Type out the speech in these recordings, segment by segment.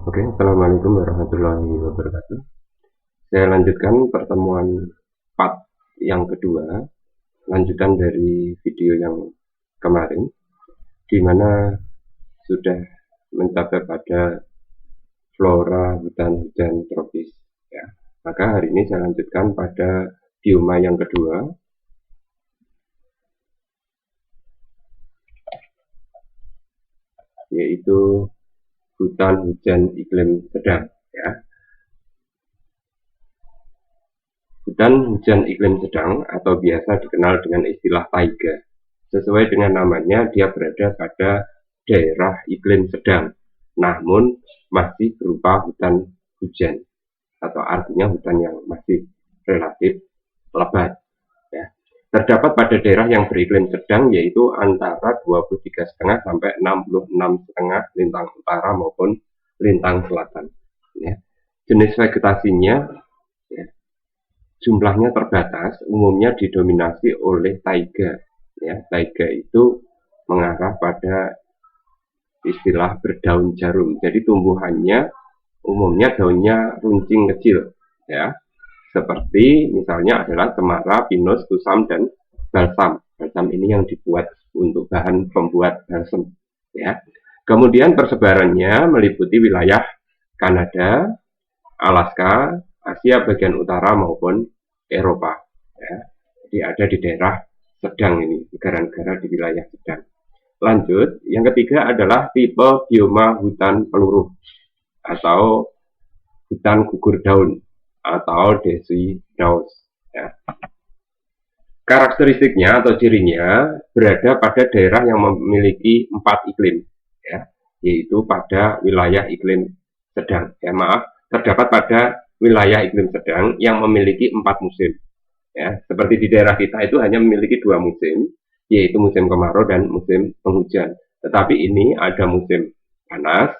Oke, assalamualaikum warahmatullahi wabarakatuh. Saya lanjutkan pertemuan part yang kedua, lanjutan dari video yang kemarin, di mana sudah mencapai pada flora hutan hujan tropis. Ya. Maka hari ini saya lanjutkan pada bioma yang kedua, yaitu hutan hujan iklim sedang. Ya. Hutan hujan iklim sedang atau biasa dikenal dengan istilah taiga. Sesuai dengan namanya, dia berada pada daerah iklim sedang, namun masih berupa hutan hujan, atau artinya hutan yang masih relatif lebat. Ya. Terdapat pada daerah yang beriklim sedang, yaitu antara 23,5 sampai 66,5 lintang utara maupun lintang selatan. Ya. Jenis vegetasinya, ya, jumlahnya terbatas, umumnya didominasi oleh taiga. Ya, taiga itu mengarah pada istilah berdaun jarum. Jadi tumbuhannya umumnya daunnya runcing kecil, ya. Seperti misalnya adalah cemara, pinus, tusam, dan balsam. Balsam ini yang dibuat untuk bahan pembuat balsam, ya. Kemudian persebarannya meliputi wilayah Kanada, Alaska, Asia bagian utara maupun Eropa. Ya. Jadi ada di daerah sedang ini, negara-negara di wilayah sedang. Lanjut, yang ketiga adalah tipe bioma hutan peluruh atau hutan gugur daun atau deciduous. Ya. Karakteristiknya atau cirinya berada pada daerah yang memiliki 4 iklim, ya, yaitu pada wilayah iklim sedang. Ya, maaf, terdapat pada wilayah iklim sedang yang memiliki 4 musim. Ya, seperti di daerah kita itu hanya memiliki 2 musim, yaitu musim kemarau dan musim penghujan. Tetapi ini ada musim panas,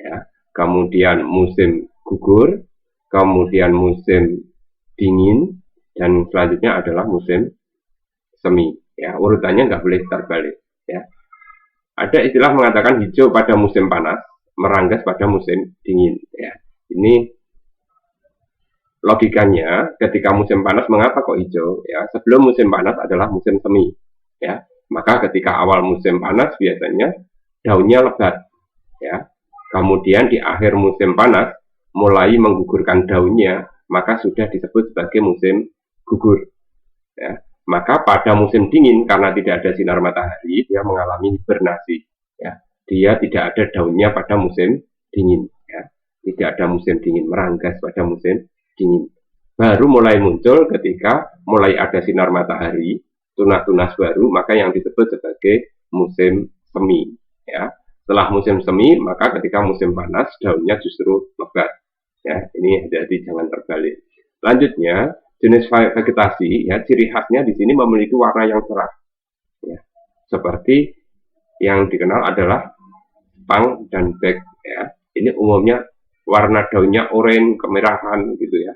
ya, kemudian musim gugur, kemudian musim dingin, dan selanjutnya adalah musim semi. Ya, urutannya nggak boleh terbalik. Ya. Ada istilah mengatakan hijau pada musim panas, meranggas pada musim dingin. Ya. Ini logikanya, ketika musim panas mengapa kok hijau? Ya, sebelum musim panas adalah musim semi. Ya, maka ketika awal musim panas biasanya daunnya lebat. Ya, kemudian di akhir musim panas mulai menggugurkan daunnya, maka sudah disebut sebagai musim gugur. Ya, maka pada musim dingin karena tidak ada sinar matahari, dia mengalami hibernasi. Ya, dia tidak ada daunnya pada musim dingin. Ya, tidak ada musim dingin, meranggas pada musim dingin. Baru mulai muncul ketika mulai ada sinar matahari, tunas-tunas baru, maka yang disebut sebagai musim semi. Ya, setelah musim semi, maka ketika musim panas daunnya justru lebat. Ya, ini jadi jangan terbalik. Lanjutnya, jenis vegetasi, ya, ciri khasnya di sini memiliki warna yang cerah. Ya, seperti yang dikenal adalah pang dan bek. Ya, ini umumnya warna daunnya oranye kemerahan gitu ya.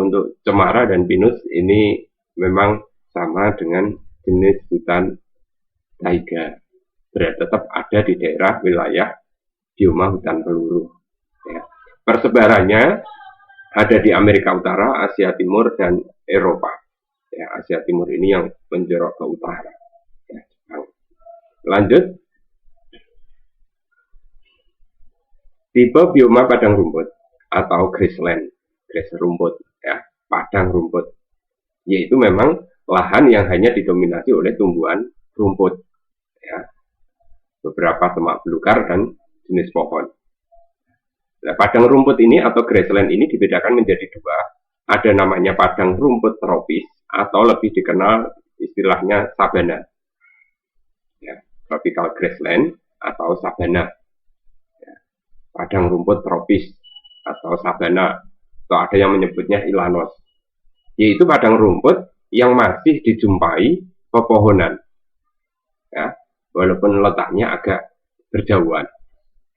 Untuk cemara dan pinus ini memang sama dengan jenis hutan taiga. Tetap ada di daerah wilayah bioma hutan peluruh. Ya. Persebarannya ada di Amerika Utara, Asia Timur, dan Eropa. Ya, Asia Timur ini yang menjorok ke utara. Ya, lanjut. Tipe bioma padang rumput atau grassland, grass rumput, ya, padang rumput, yaitu memang lahan yang hanya didominasi oleh tumbuhan rumput, ya, beberapa semak belukar dan jenis pohon. Nah, padang rumput ini atau grassland ini dibedakan menjadi dua. Ada namanya padang rumput tropis atau lebih dikenal istilahnya sabana, ya, tropical grassland atau sabana. Ya, padang rumput tropis atau sabana, atau ada yang menyebutnya ilanos, yaitu padang rumput yang masih dijumpai pepohonan, ya, walaupun letaknya agak berjauhan.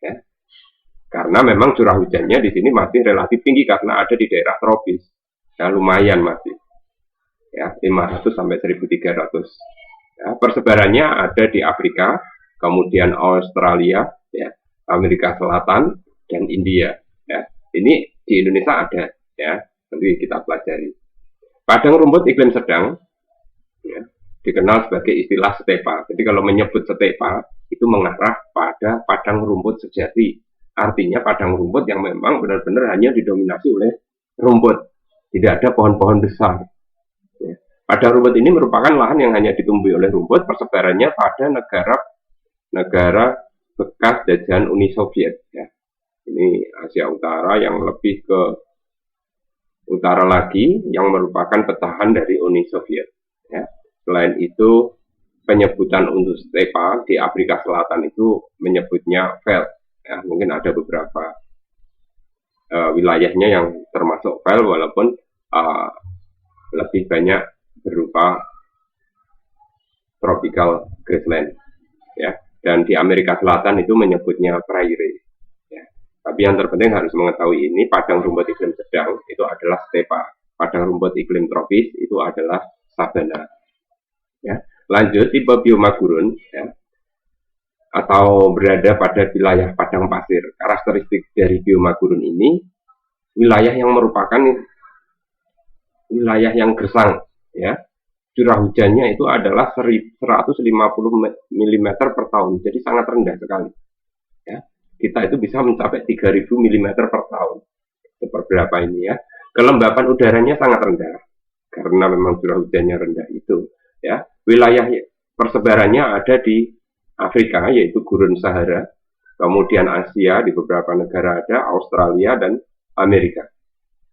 Ya. Karena memang curah hujannya di sini masih relatif tinggi karena ada di daerah tropis. Ya, lumayan masih. Ya, 500 sampai 1300. Ya, persebarannya ada di Afrika, kemudian Australia, ya, Amerika Selatan, dan India. Ya. Ini di Indonesia ada, ya. Nanti kita pelajari. Padang rumput iklim sedang, ya, dikenal sebagai istilah stepa. Jadi kalau menyebut stepa itu mengarah pada padang rumput sejati. Artinya padang rumput yang memang benar-benar hanya didominasi oleh rumput, tidak ada pohon-pohon besar. Ya. Padang rumput ini merupakan lahan yang hanya ditumbuhi oleh rumput, persebarannya pada negara bekas jajahan Uni Soviet. Ya. Ini Asia Utara yang lebih ke utara lagi, yang merupakan pecahan dari Uni Soviet. Ya. Selain itu, penyebutan untuk stepa di Afrika Selatan itu menyebutnya veld. Ya, mungkin ada beberapa wilayahnya yang termasuk veld, walaupun lebih banyak berupa tropical grassland. Ya. Dan di Amerika Selatan itu menyebutnya prairie. Ya. Tapi yang terpenting harus mengetahui ini, padang rumput iklim sedang itu adalah stepa. Padang rumput iklim tropis itu adalah sabana. Ya. Lanjut, tipe bioma gurun, ya, atau berada pada wilayah padang pasir. Karakteristik dari bioma gurun ini, wilayah yang merupakan wilayah yang gersang, ya. Curah hujannya itu adalah 150 mm per tahun, jadi sangat rendah sekali. Ya. Kita itu bisa mencapai 3000 mm per tahun. Seperberapa ini, ya. Kelembapan udaranya sangat rendah karena memang curah hujannya rendah itu. Ya. Wilayah persebarannya ada di Afrika, yaitu gurun Sahara, kemudian Asia di beberapa negara ada, Australia dan Amerika.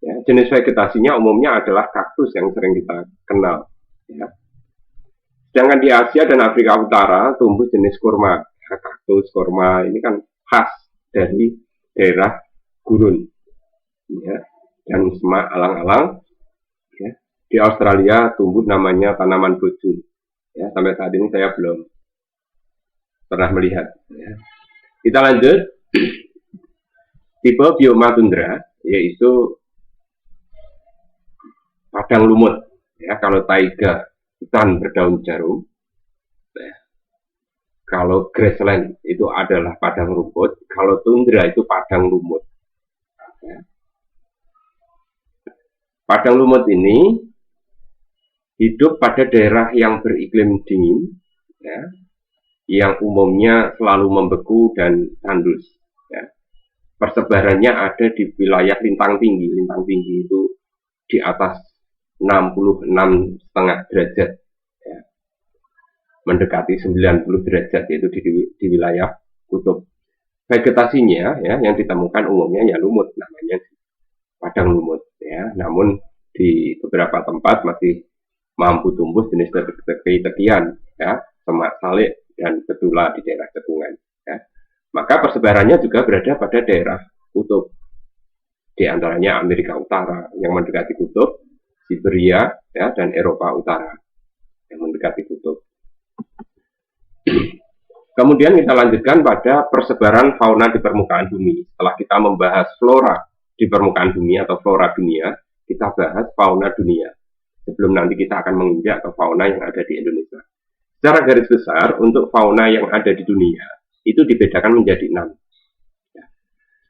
Ya, jenis vegetasinya umumnya adalah kaktus yang sering kita kenal. Ya. Sedangkan di Asia dan Afrika Utara tumbuh jenis kurma. Ya, kaktus, kurma ini kan khas dari daerah gurun, ya, dan semak alang-alang. Ya. Di Australia tumbuh namanya tanaman boju. Ya, sampai saat ini saya belum pernah melihat. Ya. Kita lanjut. Tipe bioma tundra, yaitu padang lumut. Ya, kalau taiga, hutan berdaun jarum. Ya. Kalau grassland itu adalah padang rumput. Kalau tundra itu padang lumut. Ya. Padang lumut ini hidup pada daerah yang beriklim dingin, ya, yang umumnya selalu membeku dan tandus. Ya. Persebarannya ada di wilayah lintang tinggi. Lintang tinggi itu di atas 66,5 derajat, ya. Mendekati 90 derajat, yaitu di wilayah kutub. Vegetasinya, ya, yang ditemukan umumnya ya lumut, namanya padang lumut. Ya. Namun di beberapa tempat masih mampu tumbuh jenis teki-tekian, ya, semak salik dan betula di daerah cekungan. Ya. Maka persebarannya juga berada pada daerah kutub, di antaranya Amerika Utara yang mendekati kutub, Siberia, ya, dan Eropa Utara yang mendekati kutub. Kemudian kita lanjutkan pada persebaran fauna di permukaan bumi. Setelah kita membahas flora di permukaan bumi atau flora dunia, kita bahas fauna dunia. Sebelum nanti kita akan menginjak ke fauna yang ada di Indonesia. Secara garis besar, untuk fauna yang ada di dunia, itu dibedakan menjadi 6.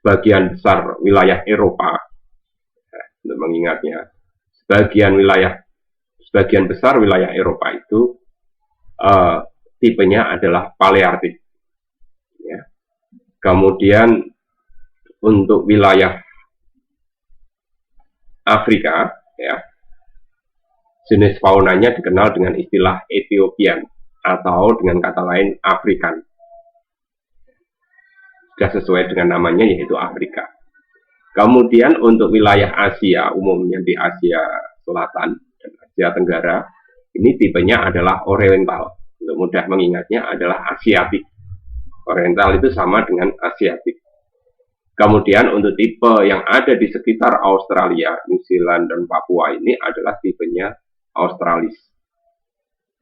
Sebagian besar wilayah Eropa, untuk mengingatnya, sebagian besar wilayah Eropa itu tipenya adalah Palearktik. Ya. Kemudian untuk wilayah Afrika, ya, jenis faunanya dikenal dengan istilah Ethiopian atau dengan kata lain Afrikan. Sudah sesuai dengan namanya, yaitu Afrika. Kemudian untuk wilayah Asia, umumnya di Asia Selatan dan Asia Tenggara, ini tipenya adalah Oriental. Untuk mudah mengingatnya adalah Asiatik. Oriental itu sama dengan Asiatik. Kemudian untuk tipe yang ada di sekitar Australia, New Zealand, dan Papua ini adalah tipenya Australis.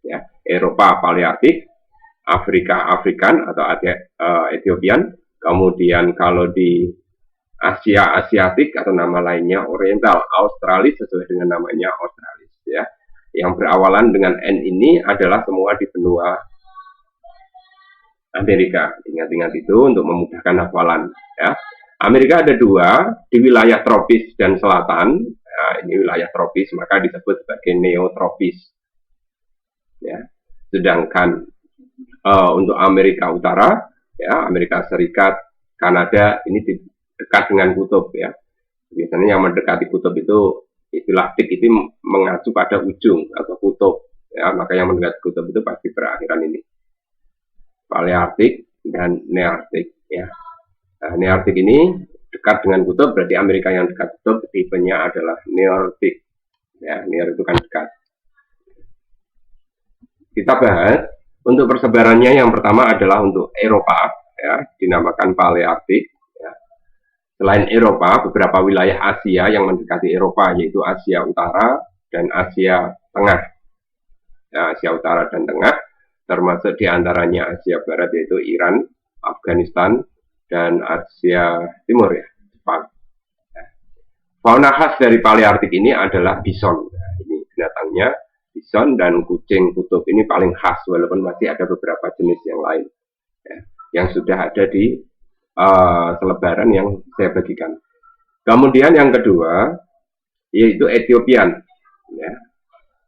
Ya, Eropa Palearktik, Afrika Afrikan atau Ethiopian. Kemudian kalau di Asia Asiatik atau nama lainnya Oriental, Australis sesuai dengan namanya Australis. Ya, yang berawalan dengan N ini adalah semua di benua Amerika. Ingat-ingat itu untuk memudahkan hafalan. Ya. Amerika ada dua di wilayah tropis dan selatan. Nah, ini wilayah tropis maka disebut sebagai neotropis. Ya. Sedangkan untuk Amerika Utara, ya Amerika Serikat, Kanada ini dekat dengan kutub ya. Biasanya yang mendekati kutub itu istilah tik itu mengacu pada ujung atau kutub. Ya, maka yang mendekati kutub itu pasti berakhiran ini. Paleartik dan neartik ya. Nah, neartik ini dekat dengan kutub, berarti Amerika yang dekat kutub tipenya adalah neartik. Ya, near itu kan dekat. Kita bahas untuk persebarannya yang pertama adalah untuk Eropa, ya, dinamakan Paleartik. Ya. Selain Eropa, beberapa wilayah Asia yang mendekati Eropa yaitu Asia Utara dan Asia Tengah. Ya, Asia Utara dan Tengah, termasuk diantaranya Asia Barat yaitu Iran, Afghanistan, dan Asia Timur ya, Jepang. Ya. Fauna khas dari Paleartik ini adalah bison. Nah, ini binatangnya. Bison dan kucing kutub ini paling khas, walaupun masih ada beberapa jenis yang lain ya, yang sudah ada di selebaran yang saya bagikan. Kemudian yang kedua yaitu Ethiopian ya.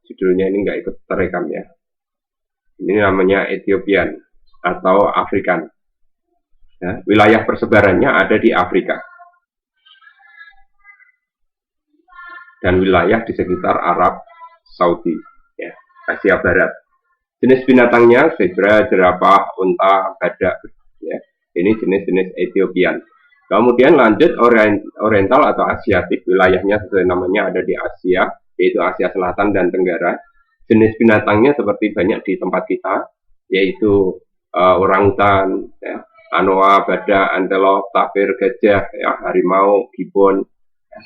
Judulnya ini nggak ikut terekam ya. Ini namanya Ethiopian atau Afrikan ya. Wilayah persebarannya ada di Afrika dan wilayah di sekitar Arab Saudi ya, Asia Barat. Jenis binatangnya zebra, jerapah, unta, badak ya. Ini jenis-jenis Ethiopian. Kemudian lanjut Oriental atau Asiatik, wilayahnya sesuai namanya ada di Asia, yaitu Asia Selatan dan Tenggara. Jenis binatangnya seperti banyak di tempat kita, yaitu orangutan, ya, anoa, badak, antelop, tapir, gajah, ya, harimau, gibbon. Ya.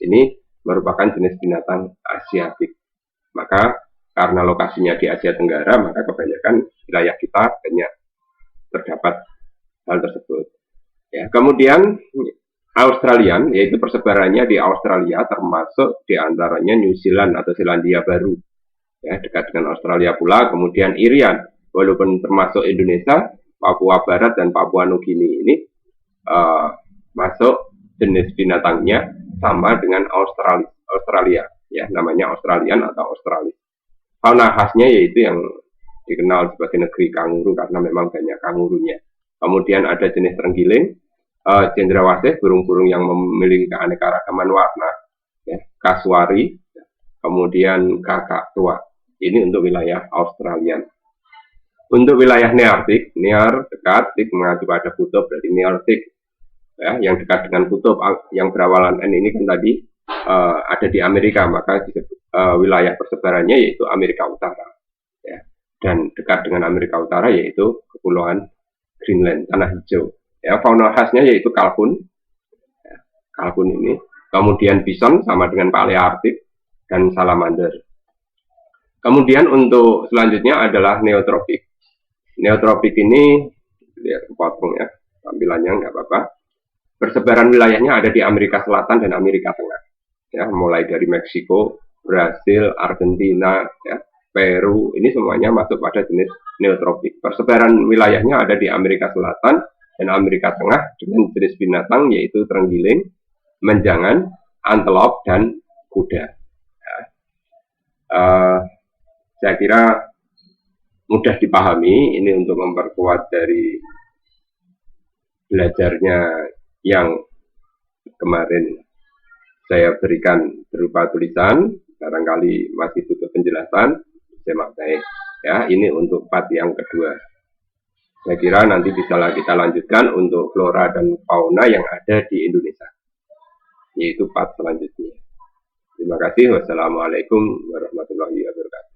Ini merupakan jenis binatang Asiatik. Maka karena lokasinya di Asia Tenggara, maka kebanyakan wilayah kita banyak terdapat hal tersebut. Ya, kemudian Australian, yaitu persebarannya di Australia, termasuk diantaranya New Zealand atau Selandia Baru, ya, dekat dengan Australia pula. Kemudian Irian, walaupun termasuk Indonesia, Papua Barat dan Papua Nugini ini masuk jenis binatangnya sama dengan Australia, ya, namanya Australian atau Australis. Fauna khasnya yaitu yang dikenal sebagai negeri kanguru karena memang banyak kangurunya. Kemudian ada jenis terenggiling, cendrawasih, burung-burung yang memiliki keanekaragaman warna, ya, kasuari, kemudian kakak tua. Ini untuk wilayah Australian. Untuk wilayah Neartik, Near dekat, tik mengacu pada kutub, berarti Neartik, ya, yang dekat dengan kutub, yang berawalan N ini kan tadi ada di Amerika, maka wilayah persebarannya yaitu Amerika Utara, ya. Dan dekat dengan Amerika Utara yaitu Kepulauan Greenland, tanah hijau. Ya, fauna khasnya yaitu kalkun, ya, kalkun ini. Kemudian bison sama dengan Paleartik dan salamander. Kemudian untuk selanjutnya adalah neotropik. Neotropik ini lihat potong ya, tampilannya nggak apa-apa. Persebaran wilayahnya ada di Amerika Selatan dan Amerika Tengah. Ya, mulai dari Meksiko, Brasil, Argentina, ya, Peru, ini semuanya masuk pada jenis neotropik. Persebaran wilayahnya ada di Amerika Selatan dan Amerika Tengah dengan jenis binatang yaitu terenggiling, menjangan, antelop, dan kuda. Ya. Saya kira mudah dipahami, ini untuk memperkuat dari belajarnya yang kemarin saya berikan berupa tulisan, barangkali masih butuh penjelasan, simak baik. Ya, ini untuk part yang kedua. Saya kira nanti bisa kita lanjutkan untuk flora dan fauna yang ada di Indonesia, yaitu part selanjutnya. Terima kasih. Wassalamualaikum warahmatullahi wabarakatuh.